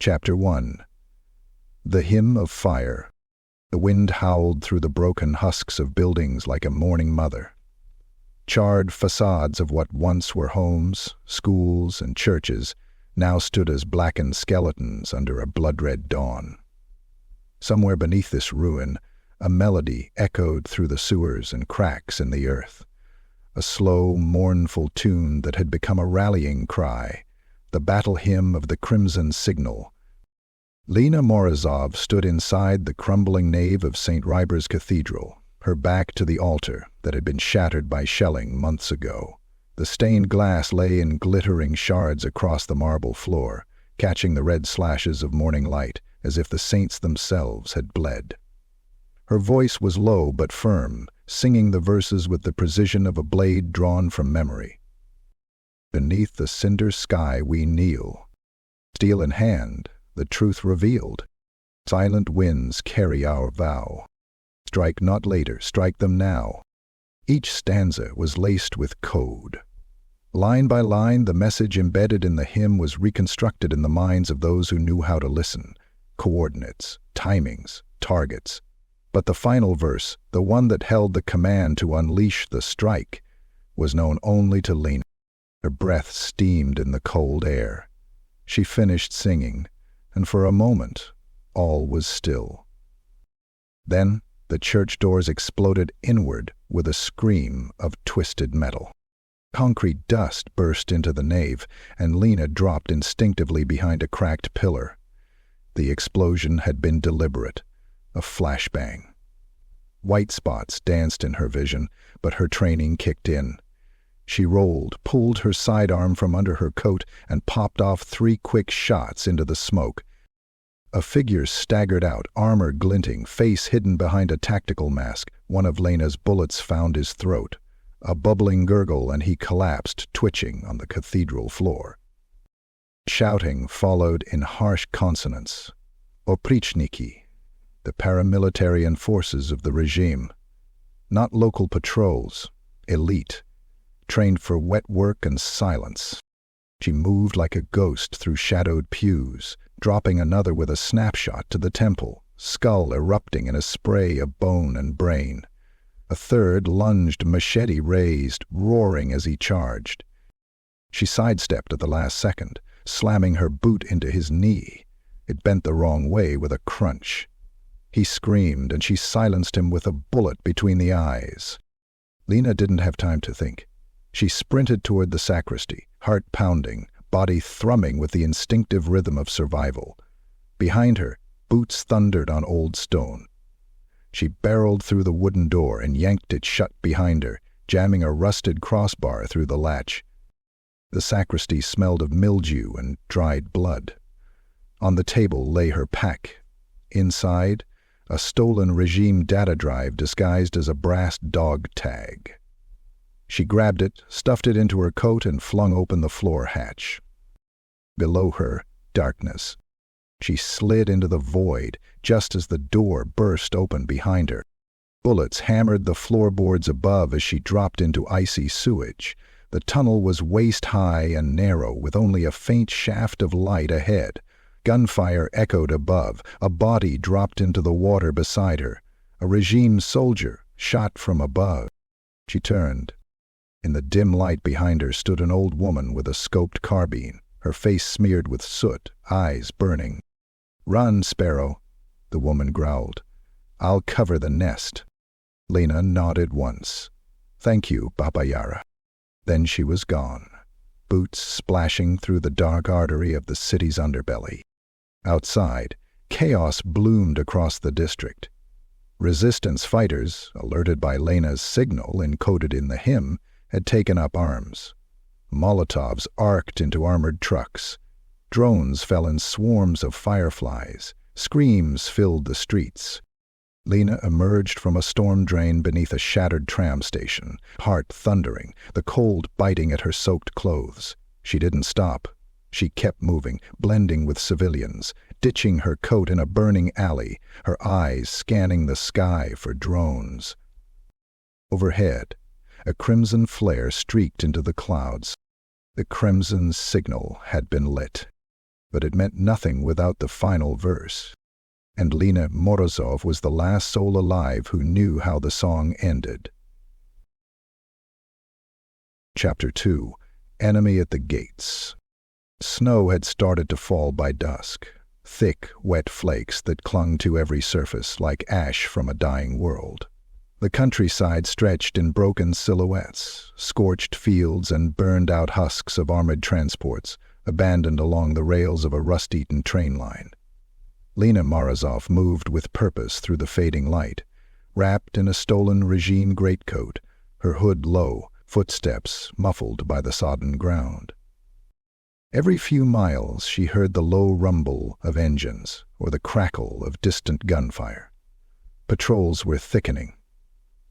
Chapter 1. The Hymn of Fire. The wind howled through the broken husks of buildings like a mourning mother. Charred facades of what once were homes, schools, and churches now stood as blackened skeletons under a blood-red dawn. Somewhere beneath this ruin, a melody echoed through the sewers and cracks in the earth. A slow, mournful tune that had become a rallying cry, the battle hymn of the Crimson Signal. Lena Morozov stood inside the crumbling nave of St. Ryber's Cathedral, her back to the altar that had been shattered by shelling months ago. The stained glass lay in glittering shards across the marble floor, catching the red slashes of morning light as if the saints themselves had bled. Her voice was low but firm, singing the verses with the precision of a blade drawn from memory. Beneath the cinder sky we kneel, steel in hand, the truth revealed. Silent winds carry our vow. Strike not later, strike them now. Each stanza was laced with code. Line by line, the message embedded in the hymn was reconstructed in the minds of those who knew how to listen. Coordinates, timings, targets. But the final verse, the one that held the command to unleash the strike, was known only to Lena. Her breath steamed in the cold air. She finished singing, and for a moment, all was still. Then, the church doors exploded inward with a scream of twisted metal. Concrete dust burst into the nave, and Lena dropped instinctively behind a cracked pillar. The explosion had been deliberate, a flashbang. White spots danced in her vision, but her training kicked in. She rolled, pulled her sidearm from under her coat, and popped off 3 quick shots into the smoke. A figure staggered out, armor glinting, face hidden behind a tactical mask. One of Lena's bullets found his throat. A bubbling gurgle, and he collapsed, twitching on the cathedral floor. Shouting followed in harsh consonants. Oprichniki, the paramilitary enforcers of the regime. Not local patrols, elite, trained for wet work and silence. She moved like a ghost through shadowed pews, dropping another with a snapshot to the temple, skull erupting in a spray of bone and brain. A third lunged, machete raised, roaring as he charged. She sidestepped at the last second, slamming her boot into his knee. It bent the wrong way with a crunch. He screamed, and she silenced him with a bullet between the eyes. Lena didn't have time to think. She sprinted toward the sacristy, heart pounding, body thrumming with the instinctive rhythm of survival. Behind her, boots thundered on old stone. She barreled through the wooden door and yanked it shut behind her, jamming a rusted crossbar through the latch. The sacristy smelled of mildew and dried blood. On the table lay her pack. Inside, a stolen regime data drive disguised as a brass dog tag. She grabbed it, stuffed it into her coat, and flung open the floor hatch. Below her, darkness. She slid into the void just as the door burst open behind her. Bullets hammered the floorboards above as she dropped into icy sewage. The tunnel was waist-high and narrow, with only a faint shaft of light ahead. Gunfire echoed above. A body dropped into the water beside her. A regime soldier shot from above. She turned. In the dim light behind her stood an old woman with a scoped carbine, her face smeared with soot, eyes burning. "Run, Sparrow," the woman growled. "I'll cover the nest." Lena nodded once. "Thank you, Baba Yara." Then she was gone, boots splashing through the dark artery of the city's underbelly. Outside, chaos bloomed across the district. Resistance fighters, alerted by Lena's signal encoded in the hymn, had taken up arms. Molotovs arced into armored trucks. Drones fell in swarms of fireflies. Screams filled the streets. Lena emerged from a storm drain beneath a shattered tram station, heart thundering, the cold biting at her soaked clothes. She didn't stop. She kept moving, blending with civilians, ditching her coat in a burning alley, her eyes scanning the sky for drones. Overhead, a crimson flare streaked into the clouds. The Crimson Signal had been lit. but it meant nothing without the final verse. And Lena Morozov was the last soul alive who knew how the song ended. Chapter 2. Enemy at the Gates. Snow had started to fall by dusk, thick, wet flakes that clung to every surface like ash from a dying world. The countryside stretched in broken silhouettes, scorched fields and burned-out husks of armored transports, abandoned along the rails of a rust-eaten train line. Lena Morozov moved with purpose through the fading light, wrapped in a stolen regime greatcoat, her hood low, footsteps muffled by the sodden ground. Every few miles she heard the low rumble of engines or the crackle of distant gunfire. Patrols were thickening.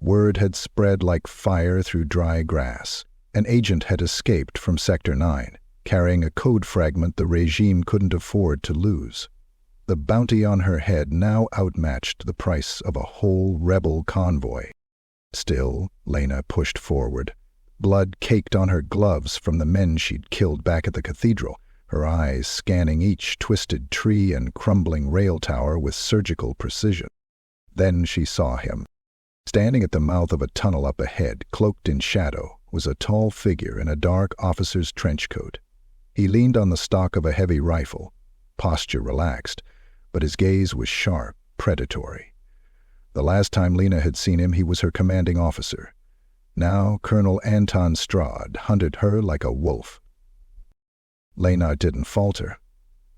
Word had spread like fire through dry grass. An agent had escaped from Sector 9, carrying a code fragment the regime couldn't afford to lose. The bounty on her head now outmatched the price of a whole rebel convoy. Still, Lena pushed forward. Blood caked on her gloves from the men she'd killed back at the cathedral, her eyes scanning each twisted tree and crumbling rail tower with surgical precision. Then she saw him. Standing at the mouth of a tunnel up ahead, cloaked in shadow, was a tall figure in a dark officer's trench coat. He leaned on the stock of a heavy rifle, posture relaxed, but his gaze was sharp, predatory. The last time Lena had seen him, he was her commanding officer. Now Colonel Anton Strad hunted her like a wolf. Lena didn't falter.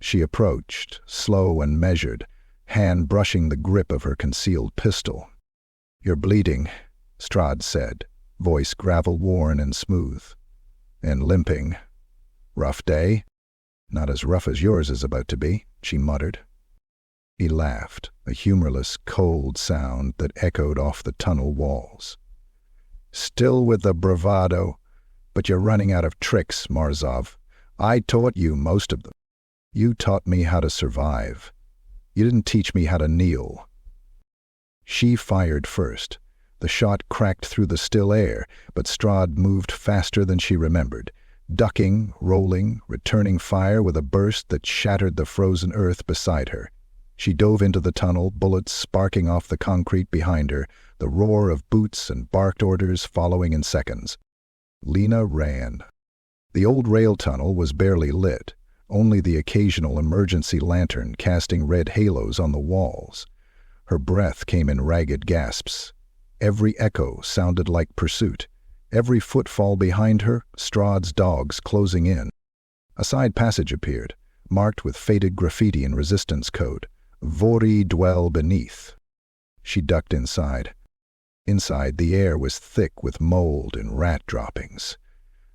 She approached, slow and measured, hand brushing the grip of her concealed pistol. "You're bleeding," Strad said, voice gravel-worn and smooth. "And limping. Rough day?" "Not as rough as yours is about to be," she muttered. He laughed, a humorless, cold sound that echoed off the tunnel walls. "Still with the bravado, but you're running out of tricks, Morozov. I taught you most of them. You taught me how to survive. You didn't teach me how to kneel." She fired first. The shot cracked through the still air, but Strad moved faster than she remembered, ducking, rolling, returning fire with a burst that shattered the frozen earth beside her. She dove into the tunnel, bullets sparking off the concrete behind her, the roar of boots and barked orders following in seconds. Lena ran. The old rail tunnel was barely lit, only the occasional emergency lantern casting red halos on the walls. Her breath came in ragged gasps. Every echo sounded like pursuit. Every footfall behind her, Strad's dogs closing in. A side passage appeared, marked with faded graffiti and resistance code. "Vori dwell beneath." She ducked inside. Inside, the air was thick with mold and rat droppings.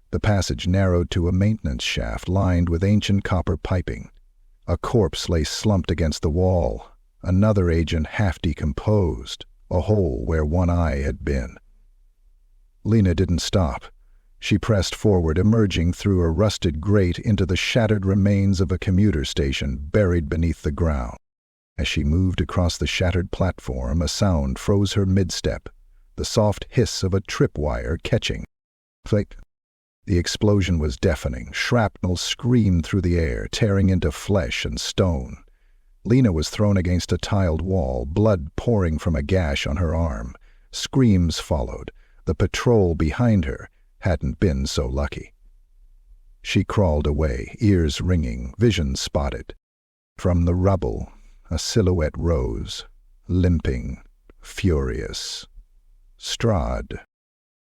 The passage narrowed to a maintenance shaft lined with ancient copper piping. A corpse lay slumped against the wall. Another agent half decomposed, a hole where one eye had been. Lena didn't stop. She pressed forward, emerging through a rusted grate into the shattered remains of a commuter station buried beneath the ground. As she moved across the shattered platform, a sound froze her mid-step, the soft hiss of a tripwire catching. Click. The explosion was deafening. Shrapnel screamed through the air, tearing into flesh and stone. Lena was thrown against a tiled wall, blood pouring from a gash on her arm. Screams followed. The patrol behind her hadn't been so lucky. She crawled away, ears ringing, vision spotted. From the rubble, a silhouette rose, limping, furious. Strad.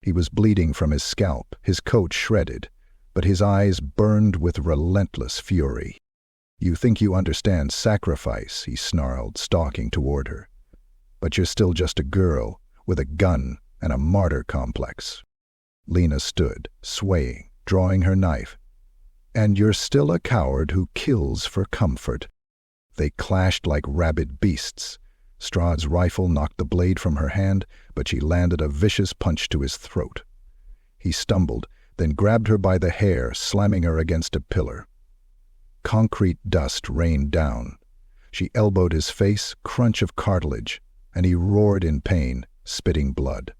He was bleeding from his scalp, his coat shredded, but his eyes burned with relentless fury. "You think you understand sacrifice," he snarled, stalking toward her. "But you're still just a girl, with a gun and a martyr complex." Lena stood, swaying, drawing her knife. "And you're still a coward who kills for comfort." They clashed like rabid beasts. Strad's rifle knocked the blade from her hand, but she landed a vicious punch to his throat. He stumbled, then grabbed her by the hair, slamming her against a pillar. Concrete dust rained down. She elbowed his face, crunch of cartilage, and he roared in pain, spitting blood.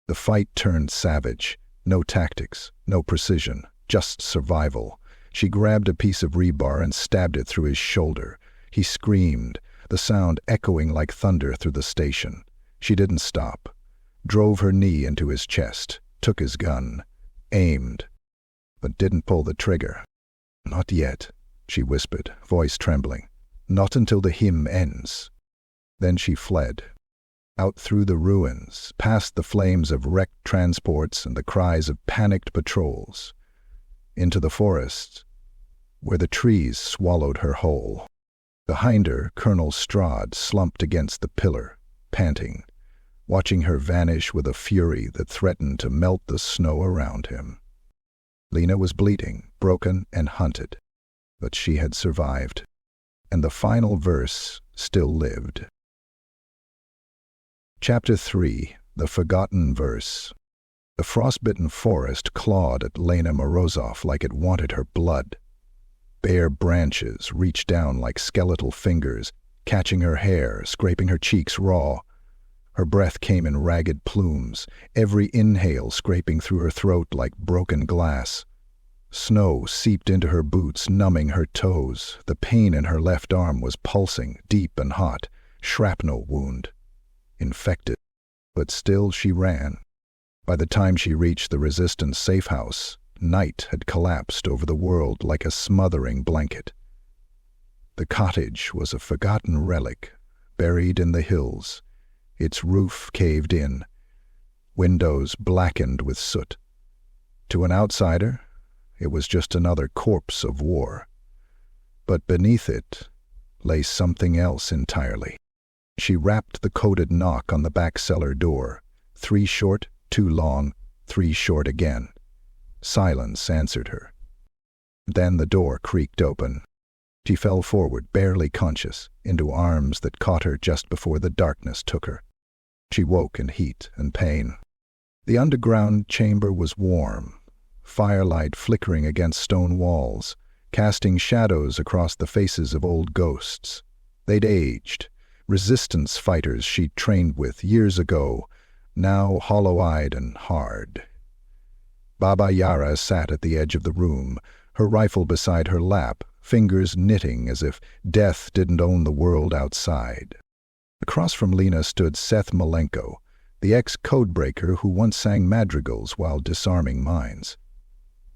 The fight turned savage. No tactics, no precision, just survival. She grabbed a piece of rebar and stabbed it through his shoulder. He screamed, the sound echoing like thunder through the station. She didn't stop. Drove her knee into his chest, took his gun, aimed, but didn't pull the trigger. "Not yet," she whispered, voice trembling. "Not until the hymn ends." Then she fled. Out through the ruins, past the flames of wrecked transports and the cries of panicked patrols, into the forests, where the trees swallowed her whole. Behind her, Colonel Strahd slumped against the pillar, panting, watching her vanish with a fury that threatened to melt the snow around him. Lena was bleeding, broken and hunted, but she had survived, and the final verse still lived. Chapter 3. The Forgotten Verse. The frostbitten forest clawed at Lena Morozov like it wanted her blood. Bare branches reached down like skeletal fingers, catching her hair, scraping her cheeks raw. Her breath came in ragged plumes, every inhale scraping through her throat like broken glass. Snow seeped into her boots, numbing her toes. The pain in her left arm was pulsing, deep and hot, shrapnel wound. Infected, but still she ran. By the time she reached the resistance safe house, night had collapsed over the world like a smothering blanket. The cottage was a forgotten relic, buried in the hills, its roof caved in, windows blackened with soot. To an outsider, it was just another corpse of war. But beneath it lay something else entirely. She rapped the coded knock on the back cellar door. 3 short, 2 long, 3 short again. Silence answered her. Then the door creaked open. She fell forward, barely conscious, into arms that caught her just before the darkness took her. She woke in heat and pain. The underground chamber was warm, firelight flickering against stone walls, casting shadows across the faces of old ghosts. They'd aged. Resistance fighters she'd trained with years ago, now hollow-eyed and hard. Baba Yara sat at the edge of the room, her rifle beside her lap, fingers knitting as if death didn't own the world outside. Across from Lena stood Seth Malenko, the ex-codebreaker who once sang madrigals while disarming mines.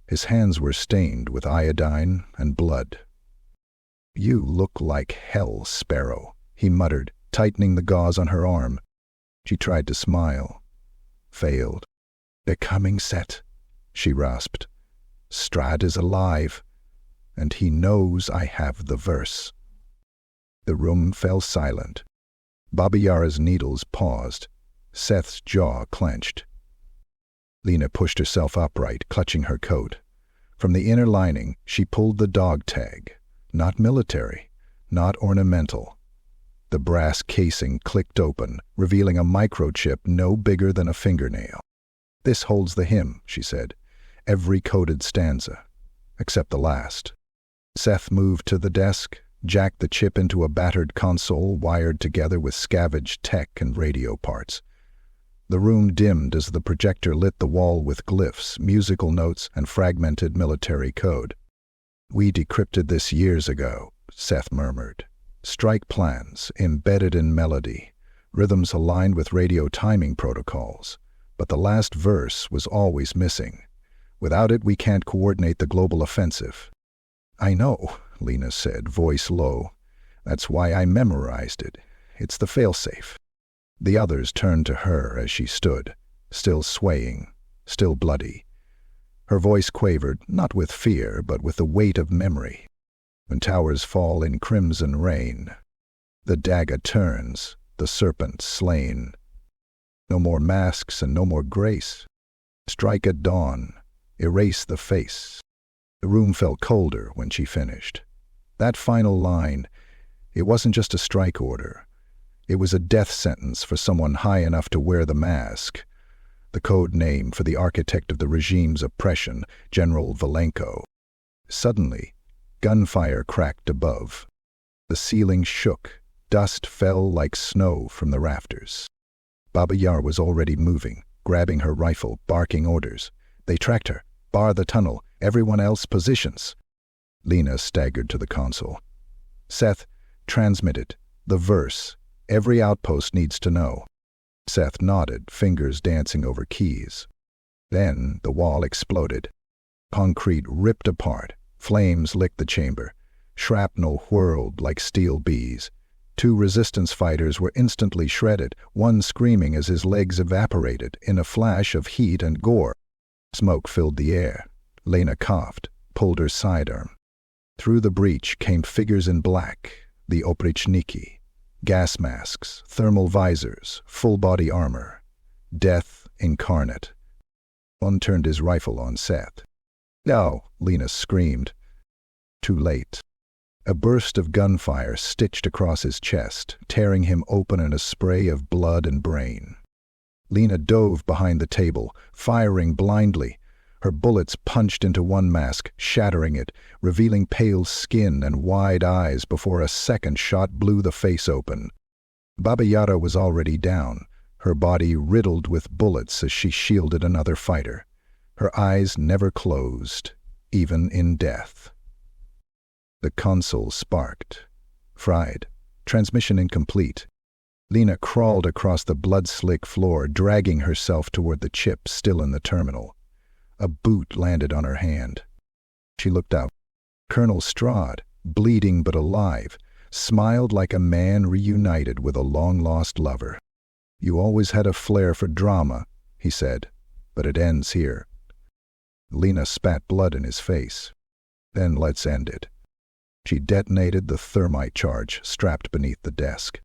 His hands were stained with iodine and blood. "You look like hell, Sparrow," he muttered, tightening the gauze on her arm. She tried to smile. Failed. "They're coming, Set," she rasped. "Strahd is alive, and he knows I have the verse." The room fell silent. Baba Yara's needles paused. Seth's jaw clenched. Lena pushed herself upright, clutching her coat. From the inner lining, she pulled the dog tag. Not military, not ornamental. The brass casing clicked open, revealing a microchip no bigger than a fingernail. "This holds the hymn," she said. "Every coded stanza, except the last." Seth moved to the desk, jacked the chip into a battered console wired together with scavenged tech and radio parts. The room dimmed as the projector lit the wall with glyphs, musical notes, and fragmented military code. "We decrypted this years ago," Seth murmured. "Strike plans, embedded in melody, rhythms aligned with radio timing protocols. But the last verse was always missing. Without it, we can't coordinate the global offensive." "I know," Lena said, voice low. "That's why I memorized it. It's the failsafe." The others turned to her as she stood, still swaying, still bloody. Her voice quavered, not with fear, but with the weight of memory. "When towers fall in crimson rain, the dagger turns, the serpent slain. No more masks and no more grace. Strike at dawn, erase the face." The room felt colder when she finished. That final line, it wasn't just a strike order. It was a death sentence for someone high enough to wear the mask. The code name for the architect of the regime's oppression, General Valenko. Suddenly, gunfire cracked above. The ceiling shook. Dust fell like snow from the rafters. Baba Yar was already moving, grabbing her rifle, barking orders. They tracked her. "Bar the tunnel. Everyone else, positions." Lena staggered to the console. Seth, transmit it. The verse. Every outpost needs to know. Seth nodded, fingers dancing over keys. Then the wall exploded. Concrete ripped apart. Flames licked the chamber. Shrapnel whirled like steel bees. 2 resistance fighters were instantly shredded, one screaming as his legs evaporated in a flash of heat and gore. Smoke filled the air. Lena coughed, pulled her sidearm. Through the breach came figures in black, the oprichniki. Gas masks, thermal visors, full-body armor. Death incarnate. One turned his rifle on Seth. "No!" Lena screamed. Too late. A burst of gunfire stitched across his chest, tearing him open in a spray of blood and brain. Lena dove behind the table, firing blindly. Her bullets punched into one mask, shattering it, revealing pale skin and wide eyes before a second shot blew the face open. Baba Yara was already down, her body riddled with bullets as she shielded another fighter. Her eyes never closed, even in death. The console sparked. Fried. Transmission incomplete. Lena crawled across the blood-slick floor, dragging herself toward the chip still in the terminal. A boot landed on her hand. She looked out. Colonel Strahd, bleeding but alive, smiled like a man reunited with a long-lost lover. "You always had a flair for drama," he said, "but it ends here." Lena spat blood in his face. "Then let's end it." She detonated the thermite charge strapped beneath the desk.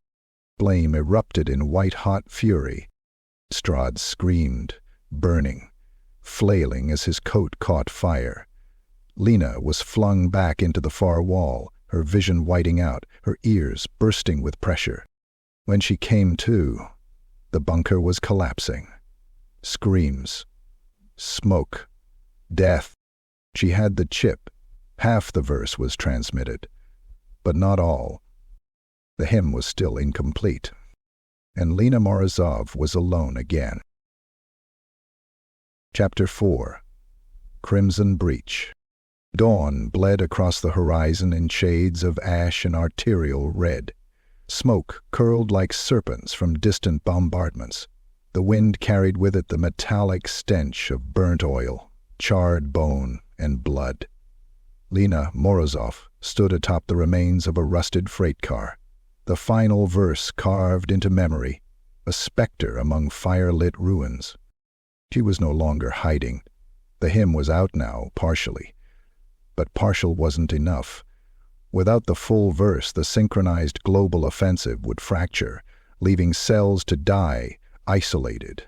Flame erupted in white-hot fury. Strahd screamed, burning, flailing as his coat caught fire. Lena was flung back into the far wall, her vision whiting out, her ears bursting with pressure. When she came to, the bunker was collapsing. Screams. Smoke. Death. She had the chip. Half the verse was transmitted, but not all. The hymn was still incomplete, and Lena Morozov was alone again. Chapter 4. Crimson Breach. Dawn bled across the horizon in shades of ash and arterial red. Smoke curled like serpents from distant bombardments. The wind carried with it the metallic stench of burnt oil, charred bone, and blood. Lena Morozov stood atop the remains of a rusted freight car, the final verse carved into memory, a specter among fire-lit ruins. She was no longer hiding. The hymn was out now, partially. But partial wasn't enough. Without the full verse, the synchronized global offensive would fracture, leaving cells to die, isolated.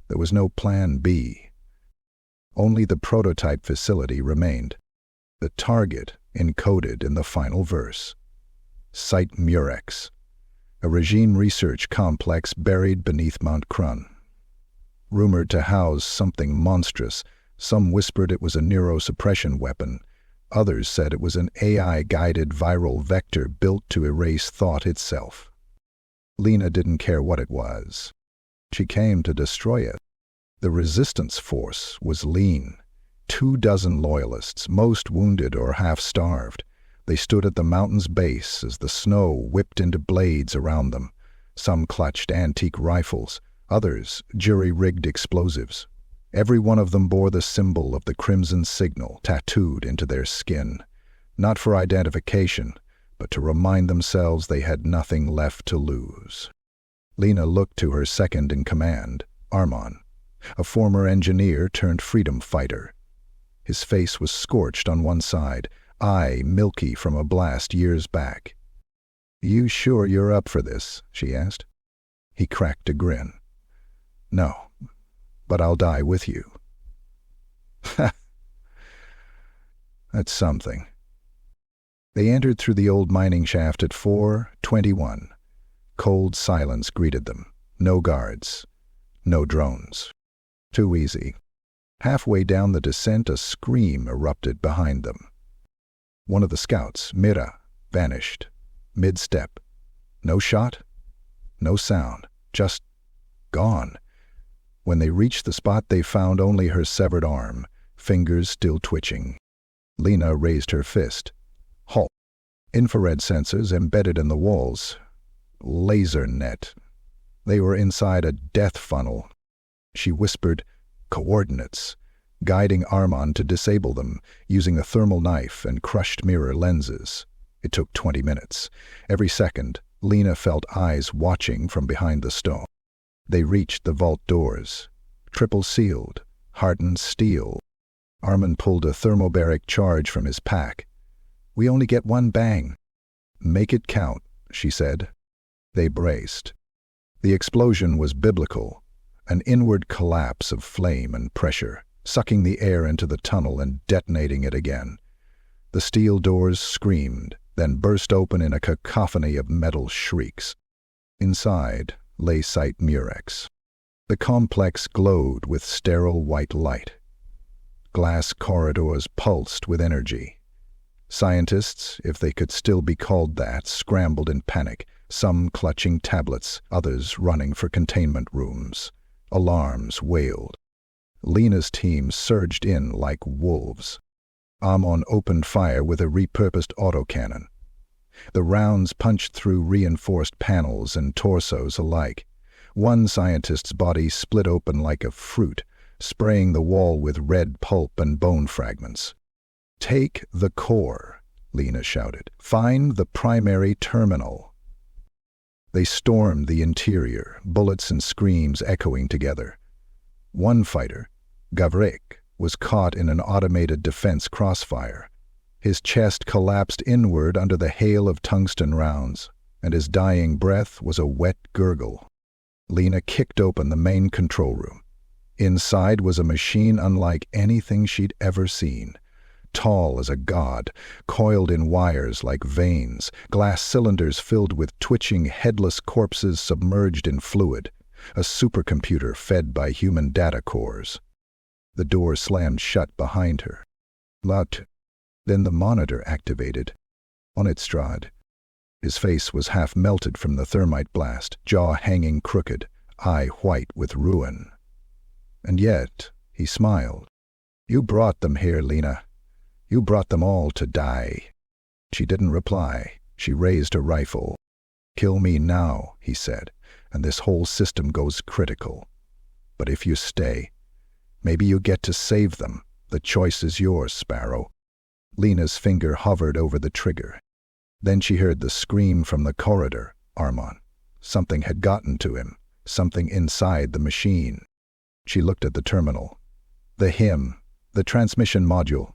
There was no plan B. Only the prototype facility remained. The target encoded in the final verse. Site Murex, a regime research complex buried beneath Mount Krun. Rumored to house something monstrous, some whispered it was a neurosuppression weapon. Others said it was an AI-guided viral vector built to erase thought itself. Lena didn't care what it was. She came to destroy it. The resistance force was lean. 24 loyalists, most wounded or half-starved. They stood at the mountain's base as the snow whipped into blades around them. Some clutched antique rifles, others jury-rigged explosives. Every one of them bore the symbol of the Crimson Signal tattooed into their skin, not for identification, but to remind themselves they had nothing left to lose. Lena looked to her second-in-command, Armon, a former engineer turned freedom fighter. His face was scorched on one side, eye milky from a blast years back. "You sure you're up for this?" she asked. He cracked a grin. "No, but I'll die with you." "Ha! That's something." They entered through the old mining shaft at 4:21. Cold silence greeted them. No guards. No drones. Too easy. Halfway down the descent, a scream erupted behind them. One of the scouts, Mira, vanished. Mid-step. No shot. No sound. Just gone. When they reached the spot, they found only her severed arm, fingers still twitching. Lena raised her fist. Halt. Infrared sensors embedded in the walls. Laser net. They were inside a death funnel. She whispered, "Coordinates," guiding Armand to disable them, using a thermal knife and crushed mirror lenses. It took 20 minutes. Every second, Lena felt eyes watching from behind the stone. They reached the vault doors. Triple sealed, hardened steel. Armand pulled a thermobaric charge from his pack. "We only get one bang." "Make it count," she said. They braced. The explosion was biblical, an inward collapse of flame and pressure, sucking the air into the tunnel and detonating it again. The steel doors screamed, then burst open in a cacophony of metal shrieks. Inside lay Site Murex. The complex glowed with sterile white light. Glass corridors pulsed with energy. Scientists, if they could still be called that, scrambled in panic, some clutching tablets, others running for containment rooms. Alarms wailed. Lena's team surged in like wolves. Amon opened fire with a repurposed autocannon. The rounds punched through reinforced panels and torsos alike. One scientist's body split open like a fruit, spraying the wall with red pulp and bone fragments. "Take the core," Lena shouted. "Find the primary terminal." They stormed the interior, bullets and screams echoing together. One fighter, Gavrik, was caught in an automated defense crossfire. His chest collapsed inward under the hail of tungsten rounds, and his dying breath was a wet gurgle. Lena kicked open the main control room. Inside was a machine unlike anything she'd ever seen. Tall as a god, coiled in wires like veins, glass cylinders filled with twitching, headless corpses submerged in fluid, a supercomputer fed by human data cores. The door slammed shut behind her. Locked. Then the monitor activated. On it Strahd. His face was half melted from the thermite blast, jaw hanging crooked, eye white with ruin. And yet, he smiled. "You brought them here, Lena. You brought them all to die." She didn't reply. She raised her rifle. "Kill me now," he said, "and this whole system goes critical. But if you stay, maybe you get to save them. The choice is yours, Sparrow." Lena's finger hovered over the trigger. Then she heard the scream from the corridor. Armand. Something had gotten to him, something inside the machine. She looked at the terminal. The HIM, the transmission module.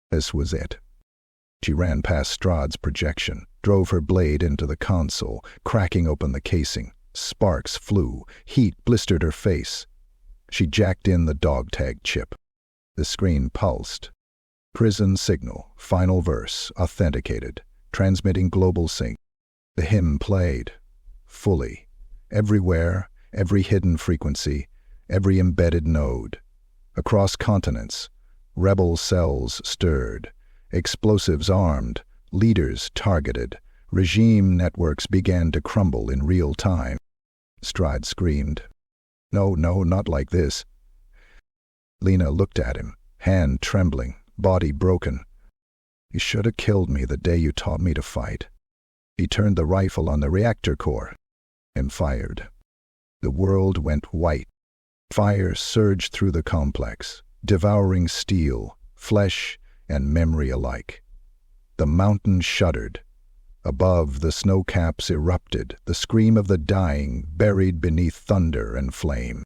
This was it. She ran past Strahd's projection, drove her blade into the console, cracking open the casing. Sparks flew, heat blistered her face. She jacked in the dog tag chip. The screen pulsed. Prison signal, final verse, authenticated, transmitting global sync. The HIM played. Fully. Everywhere, every hidden frequency, every embedded node. Across continents, rebel cells stirred, explosives armed, leaders targeted, regime networks began to crumble in real time. Strahd screamed. No, not like this." Lena looked at him, hand trembling, body broken. "You should have killed me the day you taught me to fight." He turned the rifle on the reactor core and fired. The world went white. Fire surged through the complex, devouring steel, flesh, and memory alike. The mountain shuddered. Above, the snow caps erupted, the scream of the dying buried beneath thunder and flame.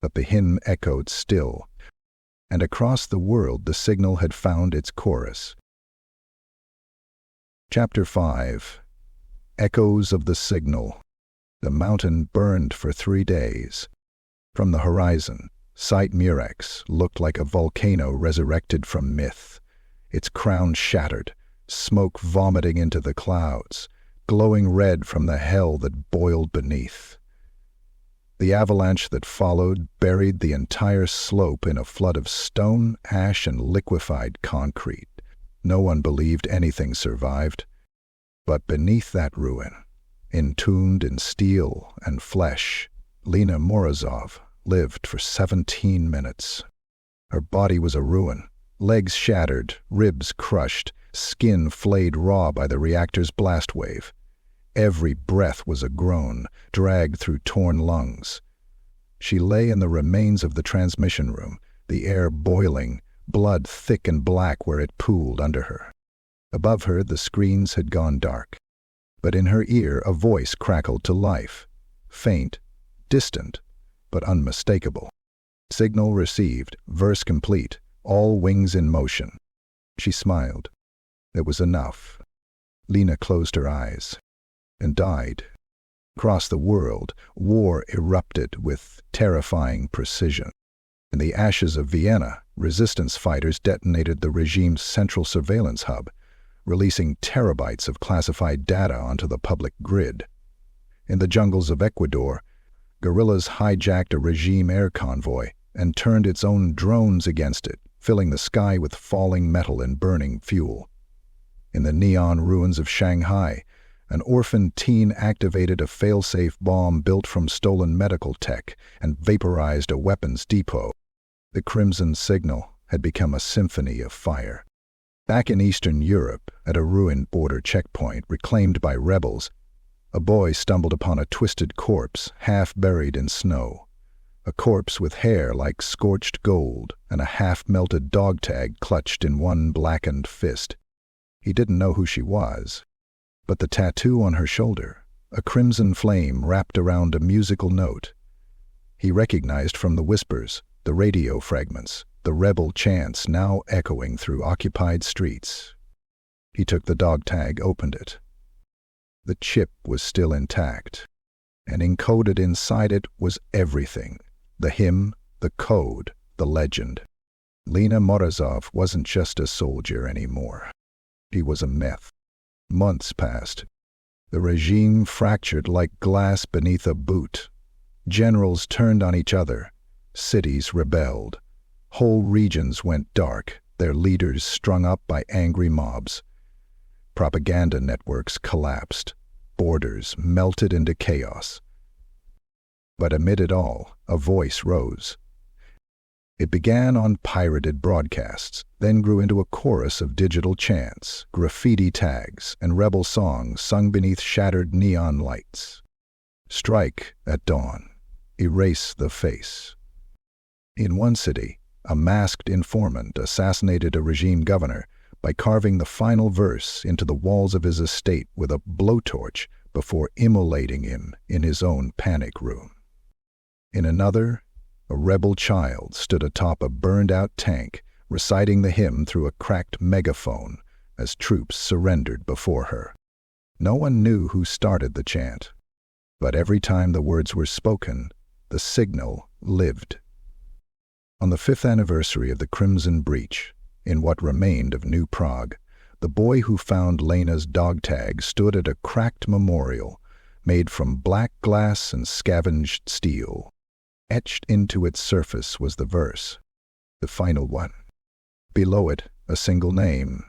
But the hymn echoed still, and across the world the signal had found its chorus. Chapter 5. Echoes of the Signal. The mountain burned for 3 days. From the horizon, Site Murex looked like a volcano resurrected from myth. Its crown shattered, smoke vomiting into the clouds, glowing red from the hell that boiled beneath. The avalanche that followed buried the entire slope in a flood of stone, ash, and liquefied concrete. No one believed anything survived. But beneath that ruin, entombed in steel and flesh, Lena Morozov lived for 17 minutes. Her body was a ruin, Legs shattered, ribs crushed, skin flayed raw by the reactor's blast wave. Every breath was a groan, dragged through torn lungs. She lay in the remains of the transmission room, the air boiling, blood thick and black where it pooled under her. Above her, the screens had gone dark. But in her ear, a voice crackled to life. Faint, distant, but unmistakable. Signal received, verse complete, all wings in motion. She smiled. It was enough. Lena closed her eyes and died. Across the world, war erupted with terrifying precision. In the ashes of Vienna, resistance fighters detonated the regime's central surveillance hub, releasing terabytes of classified data onto the public grid. In the jungles of Ecuador, guerrillas hijacked a regime air convoy and turned its own drones against it, filling the sky with falling metal and burning fuel. In the neon ruins of Shanghai, an orphan teen activated a fail-safe bomb built from stolen medical tech and vaporized a weapons depot. The crimson signal had become a symphony of fire. Back in Eastern Europe, at a ruined border checkpoint reclaimed by rebels, a boy stumbled upon a twisted corpse half buried in snow. A corpse with hair like scorched gold and a half-melted dog tag clutched in one blackened fist. He didn't know who she was, but the tattoo on her shoulder, a crimson flame wrapped around a musical note. He recognized from the whispers, the radio fragments, the rebel chants now echoing through occupied streets. He took the dog tag, opened it. The chip was still intact, and encoded inside it was everything: the hymn, the code, the legend. Lena Morozov wasn't just a soldier anymore. She was a myth. Months passed. The regime fractured like glass beneath a boot. Generals turned on each other. Cities rebelled. Whole regions went dark, their leaders strung up by angry mobs. Propaganda networks collapsed. Borders melted into chaos. But amid it all, a voice rose. It began on pirated broadcasts, then grew into a chorus of digital chants, graffiti tags, and rebel songs sung beneath shattered neon lights. Strike at dawn. Erase the face. In one city, a masked informant assassinated a regime governor by carving the final verse into the walls of his estate with a blowtorch before immolating him in his own panic room. In another, a rebel child stood atop a burned-out tank, reciting the hymn through a cracked megaphone as troops surrendered before her. No one knew who started the chant, but every time the words were spoken, the signal lived. On the 5th anniversary of the Crimson Breach, in what remained of New Prague, the boy who found Lena's dog tag stood at a cracked memorial made from black glass and scavenged steel. Etched into its surface was the verse, the final one. Below it, a single name: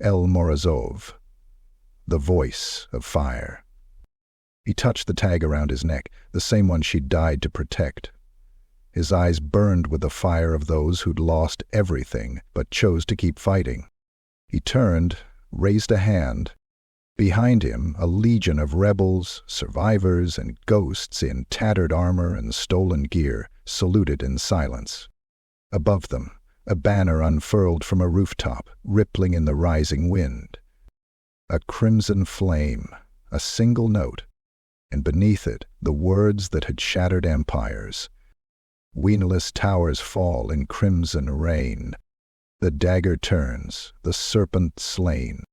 Lena Morozov, the voice of fire. He touched the tag around his neck, the same one she'd died to protect. His eyes burned with the fire of those who'd lost everything but chose to keep fighting. He turned, raised a hand. Behind him, a legion of rebels, survivors, and ghosts in tattered armor and stolen gear saluted in silence. Above them, a banner unfurled from a rooftop, rippling in the rising wind. A crimson flame, a single note, and beneath it the words that had shattered empires. Wineless towers fall in crimson rain. The dagger turns, the serpent slain.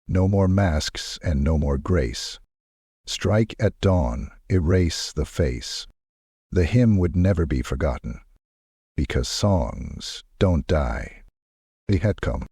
No more masks and no more grace. Strike at dawn, erase the face. The hymn would never be forgotten, because songs don't die. They had come.